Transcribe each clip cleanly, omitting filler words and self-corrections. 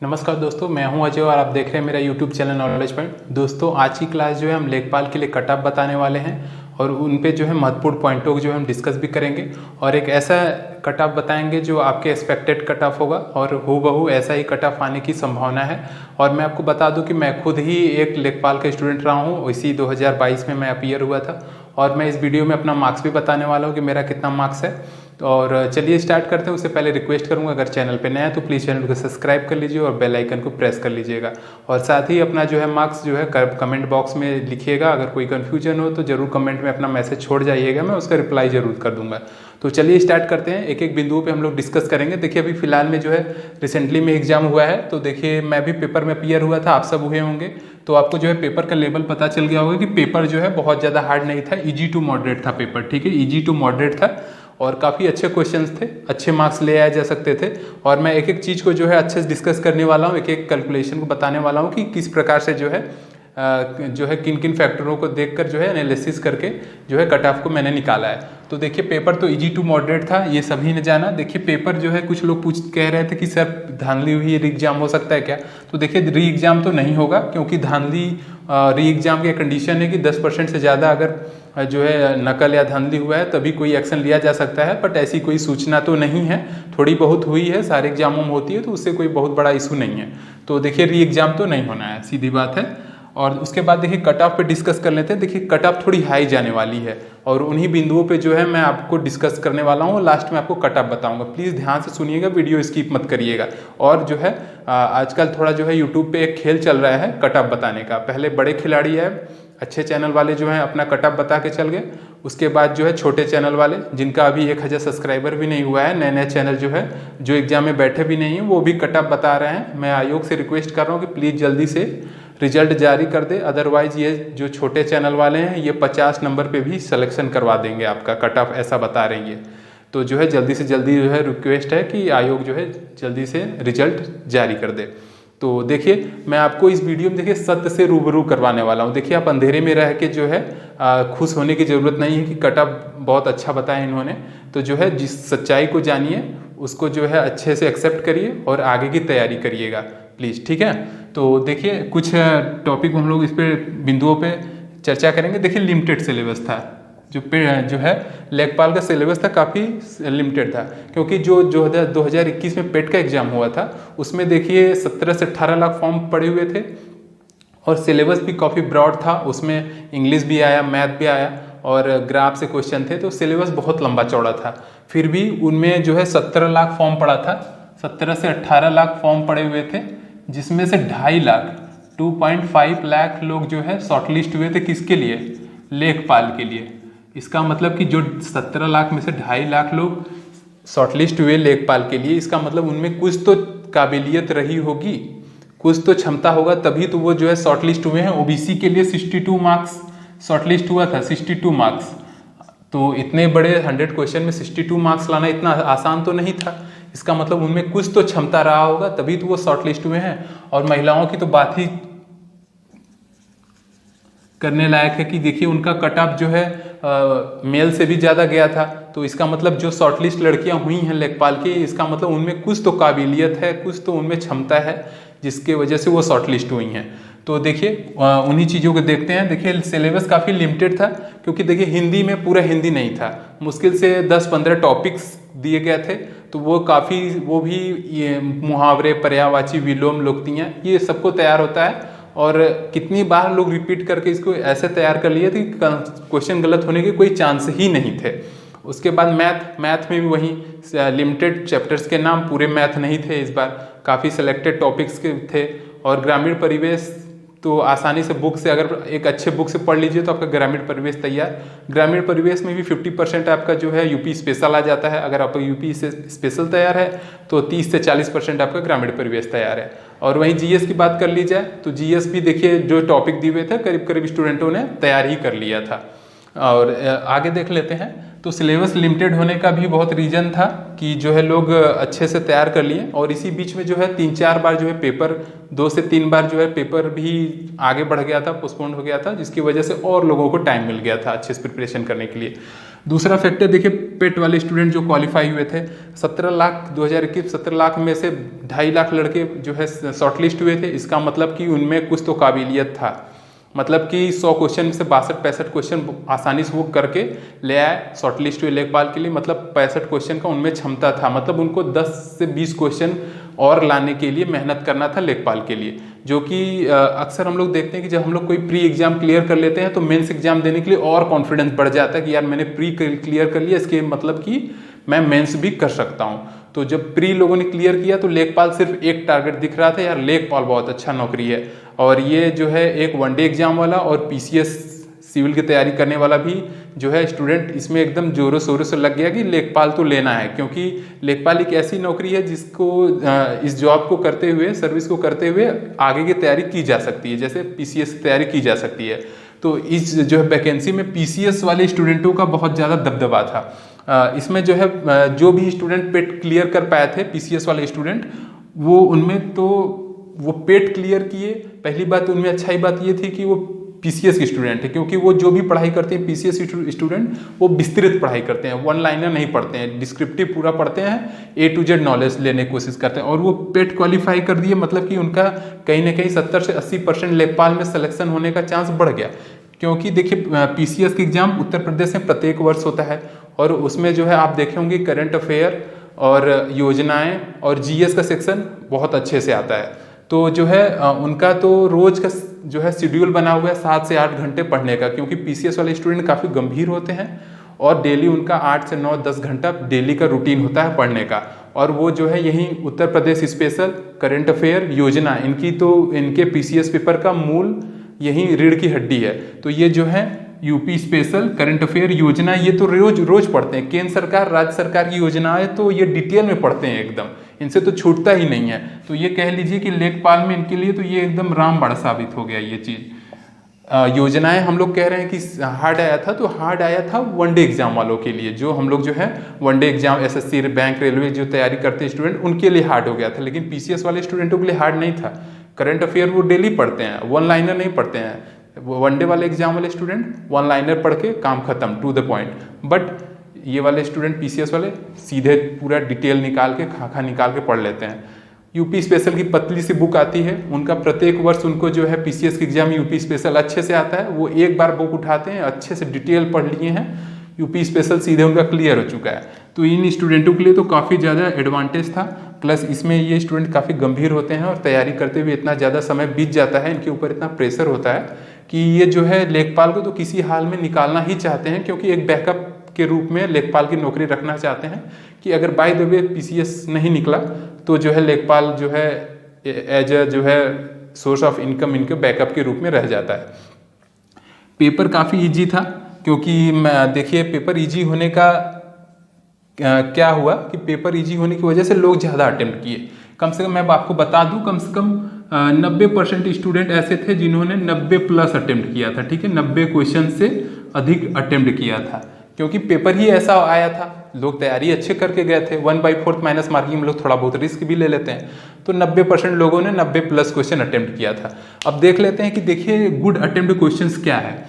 नमस्कार दोस्तों, मैं हूं अजय और आप देख रहे हैं मेरा यूट्यूब चैनल नॉलेज पॉइंट। दोस्तों, आज की क्लास जो है हम लेखपाल के लिए कट ऑफ बताने वाले हैं और उन पे जो है महत्वपूर्ण पॉइंटों को जो हम डिस्कस भी करेंगे और एक ऐसा कट ऑफ बताएंगे जो आपके एक्सपेक्टेड कट ऑफ होगा और हूबहू ऐसा ही कट ऑफ आने की संभावना है। और मैं आपको बता दूं कि मैं खुद ही एक लेखपाल का स्टूडेंट रहा हूं, इसी 2022 में मैं अपीयर हुआ था और मैं इस वीडियो में अपना मार्क्स भी बताने वाला हूँ कि मेरा कितना मार्क्स है। और चलिए स्टार्ट करते हैं। उससे पहले रिक्वेस्ट करूंगा, अगर चैनल पे नया है तो प्लीज़ चैनल को सब्सक्राइब कर लीजिए और बेल आइकन को प्रेस कर लीजिएगा। और साथ ही अपना जो है मार्क्स जो है कमेंट बॉक्स में लिखिएगा। अगर कोई कन्फ्यूजन हो तो ज़रूर कमेंट में अपना मैसेज छोड़ जाइएगा, मैं उसका रिप्लाई ज़रूर कर दूंगा। तो चलिए स्टार्ट करते हैं, एक एक बिंदुओं पे हम लोग डिस्कस करेंगे। देखिए अभी फिलहाल में जो है रिसेंटली में एग्जाम हुआ है, तो देखिए मैं भी पेपर में अपीयर हुआ था, आप सब हुए होंगे, तो आपको जो है पेपर का लेवल पता चल गया होगा कि पेपर जो है बहुत ज़्यादा हार्ड नहीं था, इजी टू मॉडरेट था पेपर। ठीक है, इजी टू मॉडरेट था और काफ़ी अच्छे क्वेश्चंस थे, अच्छे मार्क्स ले आए जा सकते थे। और मैं एक एक चीज़ को जो है अच्छे से डिस्कस करने वाला हूँ, एक एक कैलकुलेशन को बताने वाला हूँ कि किस प्रकार से जो है किन किन फैक्टरों को देखकर जो है एनालिसिस करके जो है कट ऑफ को मैंने निकाला है। तो देखिए पेपर तो इजी टू मॉडरेट था, ये सभी ने जाना। देखिए पेपर जो है कुछ लोग कह रहे थे कि सर धांधली हुई री एग्जाम हो सकता है क्या। तो देखिए री एग्जाम तो नहीं होगा, क्योंकि धांधली री एग्जाम की कंडीशन है कि 10% से ज़्यादा अगर जो है नकल या धांधली हुआ है तभी कोई एक्शन लिया जा सकता है। बट ऐसी कोई सूचना तो नहीं है, थोड़ी बहुत हुई है, सारे एग्जामों में होती है, तो उससे कोई बहुत बड़ा इशू नहीं है। तो देखिए री एग्जाम तो नहीं होना है, सीधी बात है। और उसके बाद देखिए कट ऑफ पे डिस्कस कर लेते हैं। देखिए कट ऑफ थोड़ी हाई जाने वाली है और उन्हीं बिंदुओं पे जो है मैं आपको डिस्कस करने वाला हूँ। लास्ट में आपको कट ऑफ बताऊंगा, प्लीज़ ध्यान से सुनिएगा, वीडियो स्किप मत करिएगा। और जो है आजकल थोड़ा जो है यूट्यूब पे एक खेल चल रहा है कट ऑफ बताने का। पहले बड़े खिलाड़ी है, अच्छे चैनल वाले जो हैं अपना कट ऑफ बता के चल गए। उसके बाद जो है छोटे चैनल वाले जिनका अभी 1000 सब्सक्राइबर भी नहीं हुआ है, नए नए चैनल जो है जो एग्जाम में बैठे भी नहीं है, वो भी कट ऑफ बता रहे हैं। मैं आयोग से रिक्वेस्ट कर रहा हूँ कि प्लीज़ जल्दी से रिजल्ट जारी कर दे, अदरवाइज ये जो छोटे चैनल वाले हैं ये 50 नंबर पे भी सिलेक्शन करवा देंगे आपका कट ऑफ, ऐसा बता रही है। तो जो है जल्दी से जल्दी जो है रिक्वेस्ट है कि आयोग जो है जल्दी से रिजल्ट जारी कर दे। तो देखिए मैं आपको इस वीडियो में देखिए सत्य से रूबरू करवाने वाला हूँ। देखिए आप अंधेरे में रह के जो है खुश होने की ज़रूरत नहीं है कि कट ऑफ बहुत अच्छा बताया इन्होंने। तो जो है जिस सच्चाई को जानिए, उसको जो है अच्छे से एक्सेप्ट करिए और आगे की तैयारी करिएगा प्लीज़, ठीक है। तो देखिए कुछ टॉपिक हम लोग इस पे बिंदुओं पे चर्चा करेंगे। देखिए लिमिटेड सिलेबस था, जो है लेखपाल का सिलेबस था, काफ़ी लिमिटेड था, क्योंकि जो 2021 में पेट का एग्जाम हुआ था उसमें देखिए 17 से 18 लाख फॉर्म पड़े हुए थे और सिलेबस भी काफ़ी ब्रॉड था। उसमें इंग्लिश भी आया, मैथ भी आया और ग्राफ से क्वेश्चन थे, तो सिलेबस बहुत लंबा चौड़ा था। फिर भी उनमें जो है 17 लाख फॉर्म पड़ा था, 17 से 18 लाख फॉर्म पड़े हुए थे, जिसमें से 2.5 लाख 2.5 लाख लोग जो है शॉर्टलिस्ट हुए थे। किसके लिए? लेखपाल के लिए। इसका मतलब कि जो 17 लाख में से 2.5 लाख लोग शॉर्टलिस्ट हुए लेखपाल के लिए, इसका मतलब उनमें कुछ तो काबिलियत रही होगी, कुछ तो क्षमता होगा, तभी तो वो जो है शॉर्टलिस्ट हुए हैं। ओबीसी के लिए 62 मार्क्स शॉर्टलिस्ट हुआ था, 62 मार्क्स। तो इतने बड़े 100 क्वेश्चन में 62 मार्क्स लाना इतना आसान तो नहीं था। इसका मतलब उनमें कुछ तो क्षमता रहा होगा, तभी तो वो शॉर्टलिस्ट हुए हैं। और महिलाओं की तो बात ही करने लायक है कि देखिए उनका कट ऑफ जो है मेल से भी ज़्यादा गया था। तो इसका मतलब जो शॉर्टलिस्ट लड़कियां हुई हैं लेखपाल की, इसका मतलब उनमें कुछ तो काबिलियत है, कुछ तो उनमें क्षमता है, जिसके वजह से वो शॉर्टलिस्ट हुई हैं। तो देखिए उन्हीं चीज़ों को देखते हैं। देखिए सिलेबस काफ़ी लिमिटेड था, क्योंकि देखिए हिंदी में पूरा हिंदी नहीं था, मुश्किल से 10-15 टॉपिक्स दिए गए थे। तो वो भी ये मुहावरे, पर्यायवाची, विलोम, लोकोक्तियाँ, ये सबको तैयार होता है। और कितनी बार लोग रिपीट करके इसको ऐसे तैयार कर लिए थे कि क्वेश्चन गलत होने के कोई चांस ही नहीं थे। उसके बाद मैथ में भी वही लिमिटेड चैप्टर्स के नाम, पूरे मैथ नहीं थे इस बार, काफ़ी सेलेक्टेड टॉपिक्स के थे। और ग्रामीण परिवेश तो आसानी से बुक से, अगर एक अच्छे बुक से पढ़ लीजिए तो आपका ग्रामीण परिवेश तैयार। ग्रामीण परिवेश में भी 50% आपका जो है यूपी स्पेशल आ जाता है। अगर आप यूपी से स्पेशल तैयार है तो 30 से 40% आपका ग्रामीण परिवेश तैयार है। और वहीं जीएस की बात कर ली जाए तो जीएस भी देखिए जो टॉपिक दिए हुए थे करीब करीब स्टूडेंटों ने तैयार ही कर लिया था। और आगे देख लेते हैं। तो सिलेबस लिमिटेड होने का भी बहुत रीज़न था कि जो है लोग अच्छे से तैयार कर लिए। और इसी बीच में जो है 3-4 बार जो है पेपर, 2 से 3 बार जो है पेपर भी आगे बढ़ गया था, पोस्टपोन हो गया था, जिसकी वजह से और लोगों को टाइम मिल गया था अच्छे से प्रिपरेशन करने के लिए। दूसरा फैक्टर देखिए, पेट वाले स्टूडेंट जो क्वालिफाई हुए थे 17 लाख 2021 17 लाख में से 2.5 लाख लड़के जो है शॉर्टलिस्ट हुए थे। इसका मतलब कि उनमें कुछ तो काबिलियत था, मतलब कि 100 क्वेश्चन में से 62-65 क्वेश्चन आसानी से वो करके ले आए, शॉर्टलिस्ट हुए लेखपाल के लिए। मतलब 65 क्वेश्चन का उनमें क्षमता था, मतलब उनको 10 से 20 क्वेश्चन और लाने के लिए मेहनत करना था लेखपाल के लिए। जो कि अक्सर हम लोग देखते हैं कि जब हम लोग कोई प्री एग्जाम क्लियर कर लेते हैं तो मेंस एग्जाम देने के लिए और कॉन्फिडेंस बढ़ जाता है कि यार मैंने प्री क्लियर कर लिया, इसके मतलब कि मैं मेंस भी कर सकता हूँ। तो जब प्री लोगों ने क्लियर किया तो लेखपाल सिर्फ एक टारगेट दिख रहा था, यार लेखपाल बहुत अच्छा नौकरी है। और ये जो है एक वनडे एग्जाम वाला और पीसीएस सिविल की तैयारी करने वाला भी जो है स्टूडेंट इसमें एकदम जोरों शोरों से लग गया कि लेखपाल तो लेना है, क्योंकि लेखपाल एक ऐसी नौकरी है जिसको इस जॉब को करते हुए, सर्विस को करते हुए आगे की तैयारी की जा सकती है, जैसे पीसीएस की तैयारी की जा सकती है। तो इस जो है वैकेंसी में पीसीएस वाले स्टूडेंटों का बहुत ज़्यादा दबदबा था। इसमें जो है जो भी स्टूडेंट पेट क्लियर कर पाए थे पीसीएस वाले स्टूडेंट, वो उनमें तो वो पेट क्लियर किए। पहली बात उनमें अच्छाई बात ये थी कि वो पीसीएस के स्टूडेंट है, क्योंकि वो जो भी पढ़ाई करते हैं पीसीएस स्टूडेंट वो विस्तृत पढ़ाई करते हैं, वन लाइनर नहीं पढ़ते हैं, डिस्क्रिप्टिव पूरा पढ़ते हैं, ए टू जेड नॉलेज लेने की कोशिश करते हैं। और वो पेट क्वालिफाई कर दिए, मतलब कि उनका कहीं ना कहीं 70 से 80% लेखपाल में सिलेक्शन होने का चांस बढ़ गया। क्योंकि देखिए पीसीएस की एग्जाम उत्तर प्रदेश में प्रत्येक वर्ष होता है, और उसमें जो है आप देखे होंगे करंट अफेयर और योजनाएं और जीएस का सेक्शन बहुत अच्छे से आता है। तो जो है उनका तो रोज का जो है शेड्यूल बना हुआ है 7 से 8 घंटे पढ़ने का, क्योंकि पीसीएस वाले स्टूडेंट काफ़ी गंभीर होते हैं और डेली उनका 8 से 9-10 घंटा डेली का रूटीन होता है पढ़ने का। और वो जो है यहीं Uttar Pradesh special, current affair, योजना, इनके पीसीएस पेपर का मूल यही रीढ़ की हड्डी है। तो ये जो है यूपी स्पेशल, करंट अफेयर, योजना, ये तो रोज पढ़ते हैं। केंद्र सरकार, राज्य सरकार की योजनाएं तो ये डिटेल में पढ़ते हैं एकदम, इनसे तो छूटता ही नहीं है। तो ये कह लीजिए कि लेखपाल में इनके लिए तो ये एकदम रामबाण साबित हो गया ये चीज़। योजनाएं हम लोग कह रहे हैं कि हार्ड आया था, तो हार्ड आया था वनडे एग्जाम वालों के लिए, जो हम लोग जो है one day exam SSC, bank, railway जो तैयारी करते हैं स्टूडेंट, उनके लिए हार्ड हो गया था। लेकिन पीसीएस वाले स्टूडेंटों के लिए हार्ड नहीं था। करंट अफेयर वो डेली पढ़ते हैं, वन लाइनर नहीं पढ़ते हैं। वनडे वाले एग्जाम वाले स्टूडेंट वन लाइनर पढ़ के काम खत्म, टू द पॉइंट। बट ये वाले स्टूडेंट पीसीएस वाले सीधे पूरा डिटेल निकाल के, खाका निकाल के पढ़ लेते हैं। यूपी स्पेशल की पतली सी बुक आती है, उनका प्रत्येक वर्ष उनको जो है पीसीएस की एग्जाम यूपी स्पेशल अच्छे से आता है। वो एक बार बुक उठाते हैं, अच्छे से डिटेल पढ़ लिए हैं, यूपी स्पेशल सीधे उनका क्लियर हो चुका है। तो इन स्टूडेंटों के लिए तो काफ़ी ज़्यादा एडवांटेज था। प्लस इसमें ये स्टूडेंट काफ़ी गंभीर होते हैं और तैयारी करते हुए इतना ज़्यादा समय बीत जाता है, इनके ऊपर इतना प्रेशर होता है कि ये जो है लेखपाल को तो किसी हाल में निकालना ही चाहते हैं, क्योंकि एक बैकअप के रूप में लेखपाल की नौकरी रखना चाहते हैं कि अगर बाय द वे पीसीएस नहीं निकला तो जो है लेखपाल जो है एज अ जो है सोर्स ऑफ इनकम इनके बैकअप के रूप में रह जाता है। पेपर काफ़ी इजी था, क्योंकि देखिए पेपर इजी होने का क्या हुआ कि पेपर इजी होने की वजह से लोग ज़्यादा अटेम्प्ट किए। कम से कम मैं आपको बता दूं, कम से कम 90% स्टूडेंट ऐसे थे जिन्होंने 90+ अटेम्प्ट किया था। ठीक है, 90 क्वेश्चन से अधिक अटेम्प्ट किया था, क्योंकि पेपर ही ऐसा आया था। लोग तैयारी अच्छे करके गए थे, 1/4 माइनस मार्किंग में लोग थोड़ा बहुत रिस्क भी ले लेते हैं। तो 90% लोगों ने 90+ क्वेश्चन अटेम्प्ट किया था। अब देख लेते हैं कि देखिए गुड अटेम्प्ट क्वेश्चंस क्या है।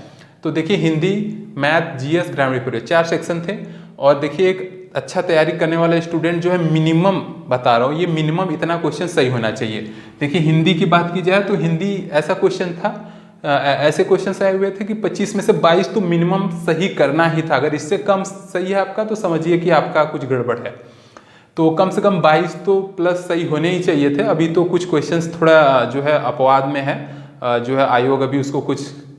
तो देखिए हिंदी, मैथ, जीएस, ग्रामर, पूरे 4 सेक्शन थे। और देखिए एक अच्छा तैयारी करने वाला स्टूडेंट जो है मिनिमम बता रहा हूँ, ये मिनिमम इतना क्वेश्चन सही होना चाहिए। देखिए हिंदी की बात की जाए तो हिंदी ऐसा क्वेश्चन था, ऐसे क्वेश्चन आए हुए थे कि 25 में से 22 तो मिनिमम सही करना ही था। अगर इससे कम सही है आपका तो समझिए कि आपका कुछ गड़बड़ है। तो कम से कम 22 तो प्लस सही होने ही चाहिए थे। अभी तो कुछ क्वेश्चंस थोड़ा जो है अपवाद में है, जो है आयोग अभी उसको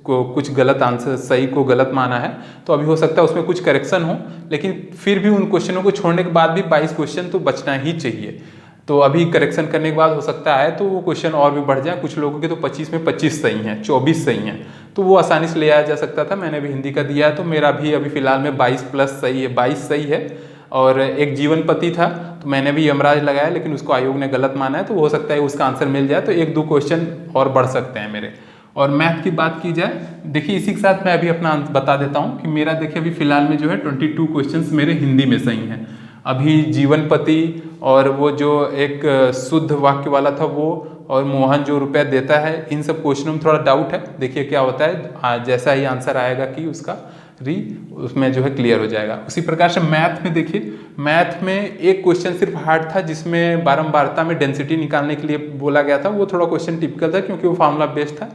कुछ गलत आंसर, सही को गलत माना है, तो अभी हो सकता है उसमें कुछ करेक्शन हो। लेकिन फिर भी उन क्वेश्चनों को छोड़ने के बाद भी 22 क्वेश्चन तो बचना ही चाहिए। तो अभी करेक्शन करने के बाद हो सकता है तो वो क्वेश्चन और भी बढ़ जाए। कुछ लोगों के तो 25 में 25 सही हैं, 24 सही हैं, तो वो आसानी से ले आया जा सकता था। मैंने भी हिंदी का दिया है तो मेरा भी अभी फिलहाल में 22+ सही है, 22 सही है। और एक जीवन पति था तो मैंने भी यमराज लगाया, लेकिन उसको आयोग ने गलत माना है, तो हो सकता है उसका आंसर मिल जाए, तो 1-2 क्वेश्चन और बढ़ सकते हैं मेरे। और मैथ की बात की जाए, देखिए इसी के साथ मैं अभी अपना बता देता हूँ कि मेरा देखिए अभी फिलहाल में जो है 22 क्वेश्चंस मेरे हिंदी में सही हैं। अभी जीवन पति और वो जो एक शुद्ध वाक्य वाला था वो, और मोहन जो रुपया देता है, इन सब क्वेश्चनों में थोड़ा डाउट है। देखिए क्या होता है, जैसा ही आंसर आएगा कि उसका उसमें जो है क्लियर हो जाएगा। उसी प्रकार से मैथ में देखिए, मैथ में एक क्वेश्चन सिर्फ हार्ड था जिसमें बारंबारता में डेंसिटी निकालने के लिए बोला गया था। वो थोड़ा क्वेश्चन टिपिकल था क्योंकि वो फार्मूला बेस्ड था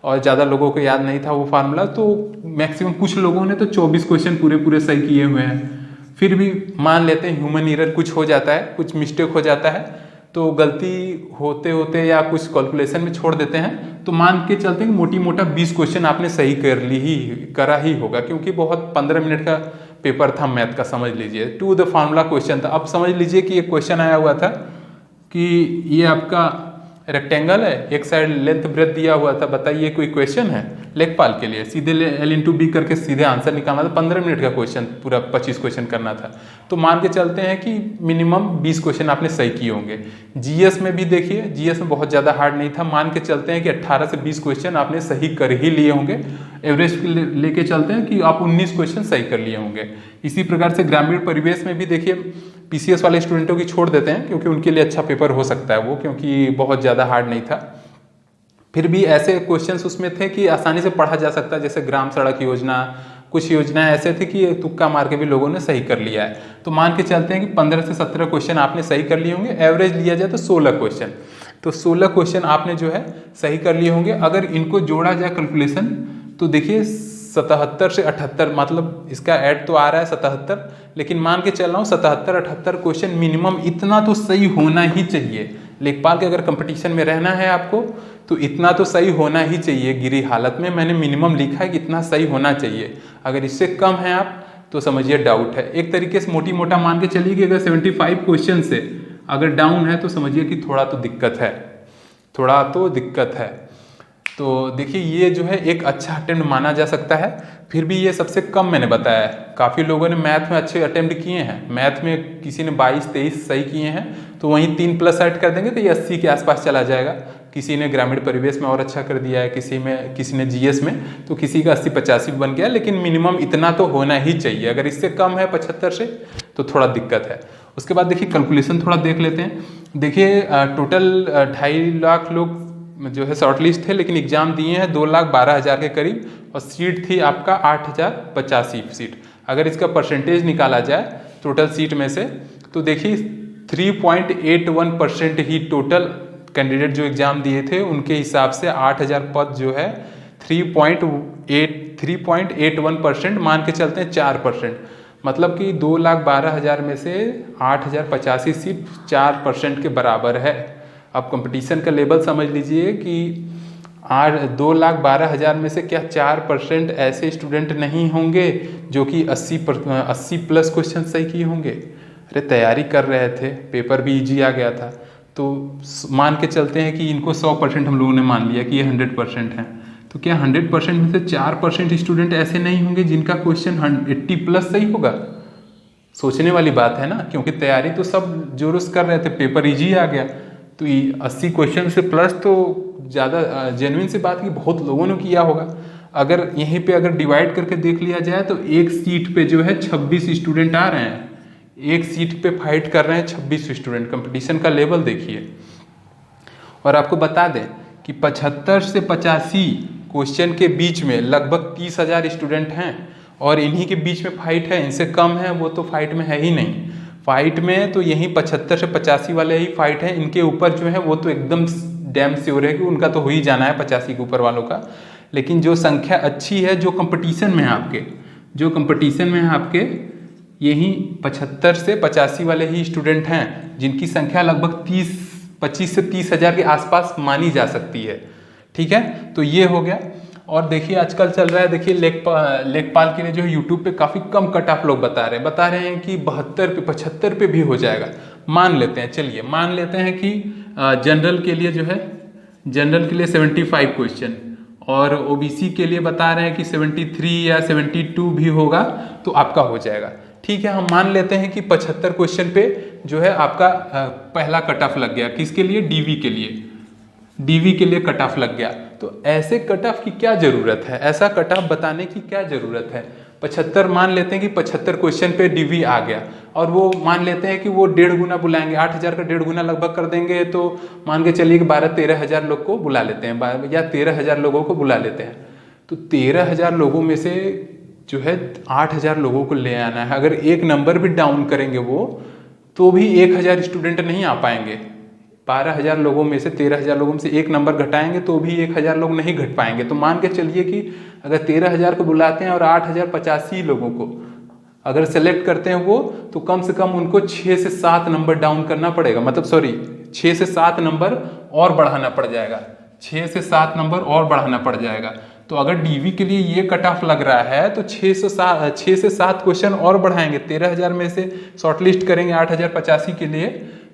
और ज़्यादा लोगों को याद नहीं था वो फार्मूला। तो मैक्सिमम कुछ लोगों ने तो 24 क्वेश्चन पूरे पूरे सही किए हुए हैं। फिर भी मान लेते हैं ह्यूमन एरर कुछ हो जाता है, कुछ मिस्टेक हो जाता है, तो गलती होते होते या कुछ कैलकुलेशन में छोड़ देते हैं, तो मान के चलते हैं कि मोटी मोटा 20 क्वेश्चन आपने सही करा ही होगा, क्योंकि बहुत 15 मिनट का पेपर था मैथ का, समझ लीजिए। टू द फार्मूला क्वेश्चन था। अब समझ लीजिए कि एक क्वेश्चन आया हुआ था कि ये आपका रेक्टेंगल है, एक साइड लेंथ ब्रेथ दिया हुआ था, बताइए कोई क्वेश्चन है लेखपाल के लिए, सीधे L/B करके सीधे आंसर निकालना था। 15 मिनट का क्वेश्चन, पूरा 25 क्वेश्चन करना था। तो मान के चलते हैं कि मिनिमम 20 क्वेश्चन आपने सही किए होंगे। जीएस में भी देखिए, जीएस में बहुत ज़्यादा हार्ड नहीं था। मान के चलते हैं कि 18 से 20 क्वेश्चन आपने सही कर ही लिए होंगे। एवरेज लेके चलते हैं कि आप 19 क्वेश्चन सही कर लिए होंगे। इसी प्रकार से ग्रामीण परिवेश में भी देखिए, पीसीएस वाले स्टूडेंटों की छोड़ देते हैं क्योंकि उनके लिए अच्छा पेपर हो सकता है वो, क्योंकि बहुत ज़्यादा हार्ड नहीं था। फिर भी ऐसे क्वेश्चंस उसमें थे कि आसानी से पढ़ा जा सकता है, जैसे ग्राम सड़क योजना, कुछ योजनाएं ऐसे थे कि तुक्का मार के भी लोगों ने सही कर लिया है। तो मान के चलते हैं कि 15 से 17 क्वेश्चन आपने सही कर लिए होंगे। एवरेज लिया जाए तो 16 क्वेश्चन, तो 16 क्वेश्चन आपने जो है सही कर लिए होंगे। अगर इनको जोड़ा जाए कैलकुलेशन, तो देखिए 77 से 78, मतलब इसका ऐड तो आ रहा है 77, लेकिन मान के चल रहा हूँ 77-78 क्वेश्चन मिनिमम इतना तो सही होना ही चाहिए। लेखपाल के अगर कंपटीशन में रहना है आपको, तो इतना तो सही होना ही चाहिए। गिरी हालत में मैंने मिनिमम लिखा है कि इतना सही होना चाहिए। अगर इससे कम है आप तो समझिए डाउट है। एक तरीके से मोटी मोटा मान के चलिए कि अगर 75 क्वेश्चन से अगर डाउन है तो समझिए कि थोड़ा तो दिक्कत है, थोड़ा तो दिक्कत है। तो देखिए ये जो है एक अच्छा अटेम्प्ट माना जा सकता है। फिर भी ये सबसे कम मैंने बताया है। काफ़ी लोगों ने मैथ में अच्छे अटेम्प्ट किए हैं। मैथ में किसी ने 22-23 सही किए हैं, तो वहीं 3 प्लस ऐड कर देंगे तो ये 80 के आसपास चला जाएगा। किसी ने ग्रामीण परिवेश में और अच्छा कर दिया है, किसी ने जीएस में, तो किसी का 80-85 बन गया। लेकिन मिनिमम इतना तो होना ही चाहिए। अगर इससे कम है 75 से तो थोड़ा दिक्कत है। उसके बाद देखिए कैलकुलेशन थोड़ा देख लेते हैं। देखिए टोटल 2.5 लाख लोग जो है शॉर्ट लिस्ट थे, लेकिन एग्जाम दिए हैं 2,12,000 के करीब, और सीट थी आपका 8,085 सीट। अगर इसका परसेंटेज निकाला जाए टोटल सीट में से, तो देखिए 3.81% ही टोटल कैंडिडेट जो एग्जाम दिए थे उनके हिसाब से 8,000 पद जो है 3.81% मान के चलते हैं 4%, मतलब कि 2,12,000 में से 8,085 सीट 4% के बराबर है। अब कंपटीशन का लेवल समझ लीजिए कि 2,12,000 में से क्या 4% ऐसे स्टूडेंट नहीं होंगे जो कि 80 प्लस क्वेश्चन सही किए होंगे। अरे तैयारी कर रहे थे, पेपर भी इजी आ गया था, तो मान के चलते हैं कि इनको 100% हम लोगों ने मान लिया कि ये 100% है। तो क्या 100% में से 4% स्टूडेंट ऐसे नहीं होंगे जिनका क्वेश्चन 80 प्लस सही होगा? सोचने वाली बात है ना, क्योंकि तैयारी तो सब जोरों से कर रहे थे, पेपर इजी आ गया। तो 80 क्वेश्चन से प्लस तो ज़्यादा जेन्युइन सी बात कि बहुत लोगों ने किया होगा। अगर यहीं पे अगर डिवाइड करके देख लिया जाए तो एक सीट पे जो है 26 स्टूडेंट आ रहे हैं, एक सीट पे फाइट कर रहे हैं 26 स्टूडेंट। कंपटीशन का लेवल देखिए। और आपको बता दें कि 75 से 85 क्वेश्चन के बीच में लगभग 30,000 स्टूडेंट हैं, और इन्हीं के बीच में फाइट है। इनसे कम है वो तो फाइट में है ही नहीं। फाइट में तो यही 75 से 85 वाले ही फाइट है। इनके ऊपर जो है वो तो एकदम डैम श्योर है कि उनका तो हो ही जाना है 85 के ऊपर वालों का। लेकिन जो संख्या अच्छी है, जो कंपटीशन में है आपके, यही 75 से 85 वाले ही स्टूडेंट हैं, जिनकी संख्या लगभग 25 से 30,000 के आसपास मानी जा सकती है। ठीक है, तो ये हो गया। और देखिए आजकल चल रहा है, देखिए लेखपाल के लिए जो है यूट्यूब पे काफ़ी कम कट ऑफ लोग बता रहे हैं कि 72 पे 75 पे भी हो जाएगा। मान लेते हैं, चलिए मान लेते हैं कि जनरल के लिए जो है, जनरल के लिए 75 क्वेश्चन, और ओबीसी के लिए बता रहे हैं कि 73 या 72 भी होगा तो आपका हो जाएगा। ठीक है, हम मान लेते हैं कि 75 क्वेश्चन पे जो है आपका पहला कट ऑफ लग गया। किसके लिए? डीवी के लिए कट ऑफ लग गया। तो ऐसे कट ऑफ की क्या ज़रूरत है? ऐसा कट ऑफ बताने की क्या ज़रूरत है? 75 मान लेते हैं कि 75 क्वेश्चन पे डीवी आ गया, और वो मान लेते हैं कि वो 1.5 गुना बुलाएंगे, 8,000 का 1.5 गुना लगभग कर देंगे, तो मान के चलिए कि 12-13 हज़ार लोग को बुला लेते हैं, या 13,000 लोगों को बुला लेते हैं। तो 13,000 लोगों में से जो है 8,000 लोगों को ले आना है। अगर एक नंबर भी डाउन करेंगे वो, तो भी 1,000 स्टूडेंट नहीं आ पाएंगे। 12,000 लोगों में से 13,000 लोगों में से एक नंबर घटाएंगे तो भी 1,000 लोग नहीं घट पाएंगे। तो मान के चलिए कि अगर 13,000 को बुलाते हैं और 8,085 लोगों को अगर सेलेक्ट करते हैं वो, तो कम से कम उनको 6 से 7 नंबर डाउन करना पड़ेगा, मतलब सॉरी 6 से 7 नंबर और बढ़ाना पड़ जाएगा, 6 से 7 नंबर और बढ़ाना पड़ जाएगा। तो अगर डीवी के लिए ये कट ऑफ लग रहा है तो 6 से 7 क्वेश्चन और बढ़ाएंगे। 13,000 में से शॉर्टलिस्ट करेंगे 8,085 के लिए,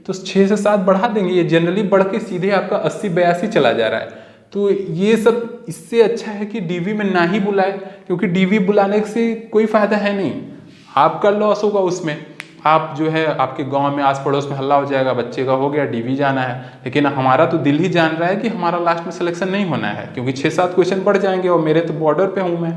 तो 6 से 7 बढ़ा देंगे। ये जनरली बढ़ के सीधे आपका 80-82 चला जा रहा है। तो ये सब, इससे अच्छा है कि डीवी में ना ही बुलाए, क्योंकि डीवी बुलाने से कोई फायदा है नहीं, आपका लॉस होगा उसमें। आप जो है आपके गांव में आस पड़ोस में हल्ला हो जाएगा, बच्चे का हो गया डीवी जाना है, लेकिन हमारा तो दिल ही जान रहा है कि हमारा लास्ट में सिलेक्शन नहीं होना है, क्योंकि 6-7 क्वेश्चन बढ़ जाएंगे और मेरे तो बॉर्डर पे हूँ मैं,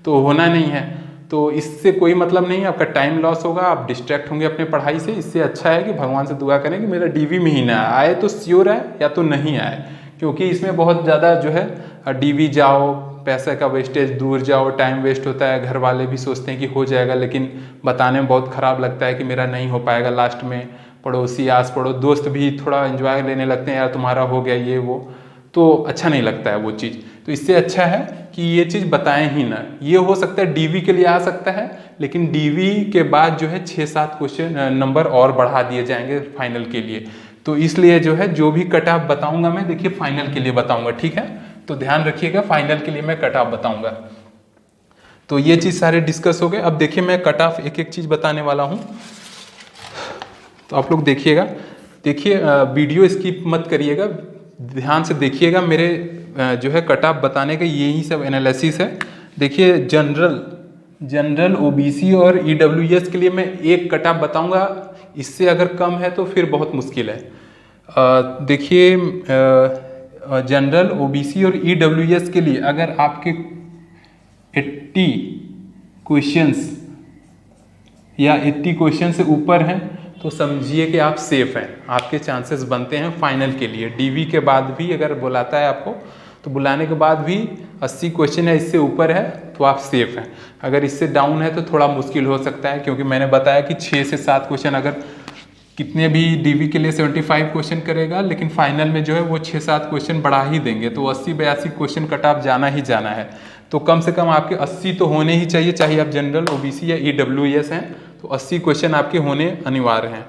तो होना नहीं है। तो इससे कोई मतलब नहीं है, आपका टाइम लॉस होगा, आप डिस्ट्रैक्ट होंगे अपने पढ़ाई से। इससे अच्छा है कि भगवान से दुआ करें कि मेरा डीवी में ही ना आए, तो श्योर है, या तो नहीं आए, क्योंकि इसमें बहुत ज़्यादा जो है डीवी जाओ, पैसे का वेस्टेज, दूर जाओ, टाइम वेस्ट होता है। घर वाले भी सोचते हैं कि हो जाएगा, लेकिन बताने में बहुत ख़राब लगता है कि मेरा नहीं हो पाएगा लास्ट में। पड़ोसी, आस पड़ोस, दोस्त भी थोड़ा एंजॉय लेने लगते हैं, यार तुम्हारा हो गया ये वो, तो अच्छा नहीं लगता है वो चीज़। तो इससे अच्छा है कि ये चीज़ बताएं ही ना। ये हो सकता है डीवी के लिए आ सकता है, लेकिन डीवी के बाद जो है 6-7 क्वेश्चन नंबर और बढ़ा दिए जाएंगे फाइनल के लिए। तो इसलिए जो है जो भी कट ऑफ बताऊंगा मैं, देखिए फाइनल के लिए बताऊंगा, ठीक है। तो ध्यान रखिएगा, फाइनल के लिए मैं कट ऑफ बताऊंगा। तो ये चीज़ सारे डिस्कस हो गए। अब देखिए मैं कट ऑफ एक एक चीज़ बताने वाला हूँ, तो आप लोग देखिएगा। देखिए वीडियो स्किप मत करिएगा, ध्यान से देखिएगा। मेरे जो है कट ऑफ बताने का यही सब एनालिसिस है। देखिए जनरल ओबीसी और ईडब्ल्यूएस के लिए मैं एक कट ऑफ बताऊंगा, इससे अगर कम है तो फिर बहुत मुश्किल है। देखिए जनरल ओबीसी और ईडब्ल्यूएस के लिए अगर आपके 80 क्वेश्चंस या 80 क्वेश्चन से ऊपर हैं तो समझिए कि आप सेफ हैं, आपके चांसेस बनते हैं फाइनल के लिए। डीवी के बाद भी अगर बुलाता है आपको, तो बुलाने के बाद भी 80 क्वेश्चन है इससे ऊपर है तो आप सेफ हैं। अगर इससे डाउन है तो थोड़ा मुश्किल हो सकता है, क्योंकि मैंने बताया कि 6 से 7 क्वेश्चन, अगर कितने भी डीवी के लिए 75 क्वेश्चन करेगा, लेकिन फाइनल में जो है वो 6-7 क्वेश्चन बढ़ा ही देंगे, तो 80-82 क्वेश्चन कट ऑफ जाना ही जाना है। तो कम से कम आपके 80 तो होने ही चाहिए, चाहे आप जनरल ओबीसी या ईडब्ल्यूएस हैं, तो 80 क्वेश्चन आपके होने अनिवार्य हैं।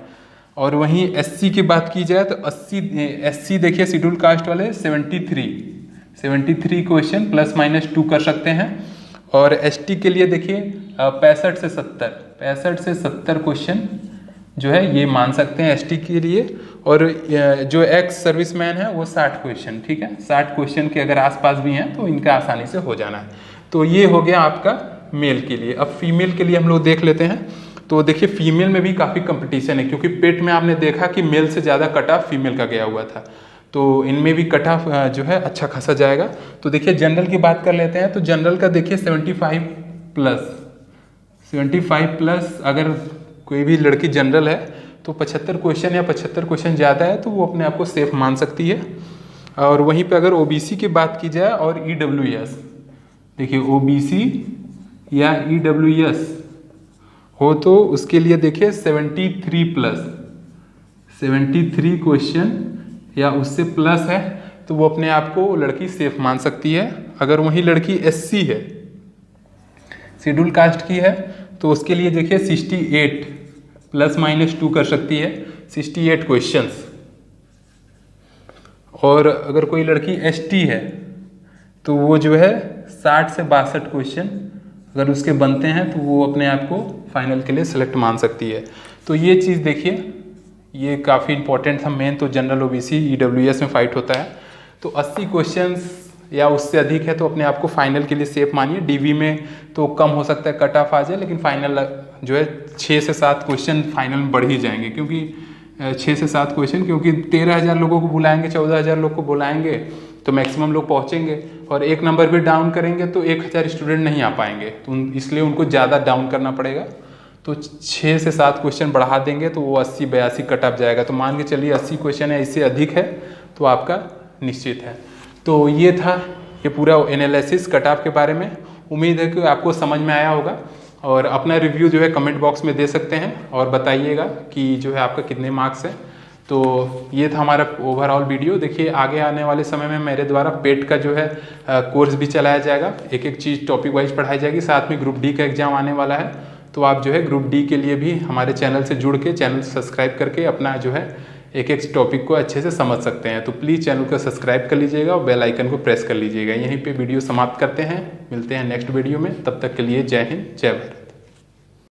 और वहीं एससी की बात की जाए तो एससी देखिए शेड्यूल कास्ट वाले 73 क्वेश्चन ±2 कर सकते हैं। और एसटी के लिए देखिए 65 से 70 क्वेश्चन जो है ये मान सकते हैं एसटी के लिए। और जो एक्स सर्विसमैन है वो 60 क्वेश्चन, ठीक है, 60 क्वेश्चन के अगर आसपास भी हैं तो इनका आसानी से हो जाना है। तो ये हो गया आपका मेल के लिए। अब फीमेल के लिए हम लोग देख लेते हैं। तो देखिए फीमेल में भी काफ़ी कंपटीशन है, क्योंकि पेट में आपने देखा कि मेल से ज़्यादा कट ऑफ फीमेल का गया हुआ था, तो इनमें भी कट ऑफ जो है अच्छा खासा जाएगा। तो देखिए जनरल की बात कर लेते हैं। तो जनरल का देखिए 75 प्लस अगर कोई भी लड़की जनरल है तो 75 क्वेश्चन या 75 क्वेश्चन ज़्यादा है तो वो अपने आप को सेफ मान सकती है। और वहीं पे अगर ओबीसी की बात की जाए और ईडब्ल्यूएस, देखिए ओबीसी या ईडब्ल्यूएस हो तो उसके लिए देखिए 73 क्वेश्चन या उससे प्लस है तो वो अपने आप को लड़की सेफ मान सकती है। अगर वही लड़की एससी है, शेड्यूल कास्ट की है, तो उसके लिए देखिए 68 ±2 कर सकती है, 68 क्वेश्चंस। और अगर कोई लड़की एसटी है तो वो जो है 60 से 62 क्वेश्चन अगर उसके बनते हैं तो वो अपने आप को फाइनल के लिए सेलेक्ट मान सकती है। तो ये चीज़ देखिए, ये काफ़ी इंपॉर्टेंट था। मेन तो जनरल ओबीसी ईडब्ल्यूएस में फाइट होता है। तो 80 क्वेश्चंस या उससे अधिक है तो अपने आप को फाइनल के लिए सेफ मानिए। डीवी में तो कम हो सकता है कट ऑफ आ जाए, लेकिन फाइनल जो है 6 से 7 क्वेश्चन फाइनल में बढ़ ही जाएंगे, क्योंकि 6 से 7 क्वेश्चन, क्योंकि 13,000 लोगों को बुलाएंगे, 14,000 लोग को बुलाएंगे तो मैक्सिमम लोग पहुंचेंगे, और एक नंबर भी डाउन करेंगे तो 1,000 स्टूडेंट नहीं आ पाएंगे, तो इसलिए उनको ज़्यादा डाउन करना पड़ेगा। तो 6 से 7 क्वेश्चन बढ़ा देंगे तो वो 80-82 कट ऑफ जाएगा। तो मान के चलिए 80 क्वेश्चन है, इससे अधिक है तो आपका निश्चित है। तो ये था ये पूरा एनालिसिस कट ऑफ के बारे में। उम्मीद है कि आपको समझ में आया होगा और अपना रिव्यू जो है कमेंट बॉक्स में दे सकते हैं और बताइएगा कि जो है आपका कितने मार्क्स है। तो ये था हमारा ओवरऑल वीडियो। देखिए आगे आने वाले समय में मेरे द्वारा पेट का जो है कोर्स भी चलाया जाएगा, एक एक चीज़ टॉपिक वाइज पढ़ाई जाएगी, साथ में ग्रुप डी का एग्जाम आने वाला है। तो आप जो है ग्रुप डी के लिए भी हमारे चैनल से जुड़ के चैनल सब्सक्राइब करके अपना जो है एक एक टॉपिक को अच्छे से समझ सकते हैं। तो प्लीज़ चैनल को सब्सक्राइब कर लीजिएगा और बेल आइकन को प्रेस कर लीजिएगा। यहीं पे वीडियो समाप्त करते हैं, मिलते हैं नेक्स्ट वीडियो में। तब तक के लिए जय हिंद, जय भारत।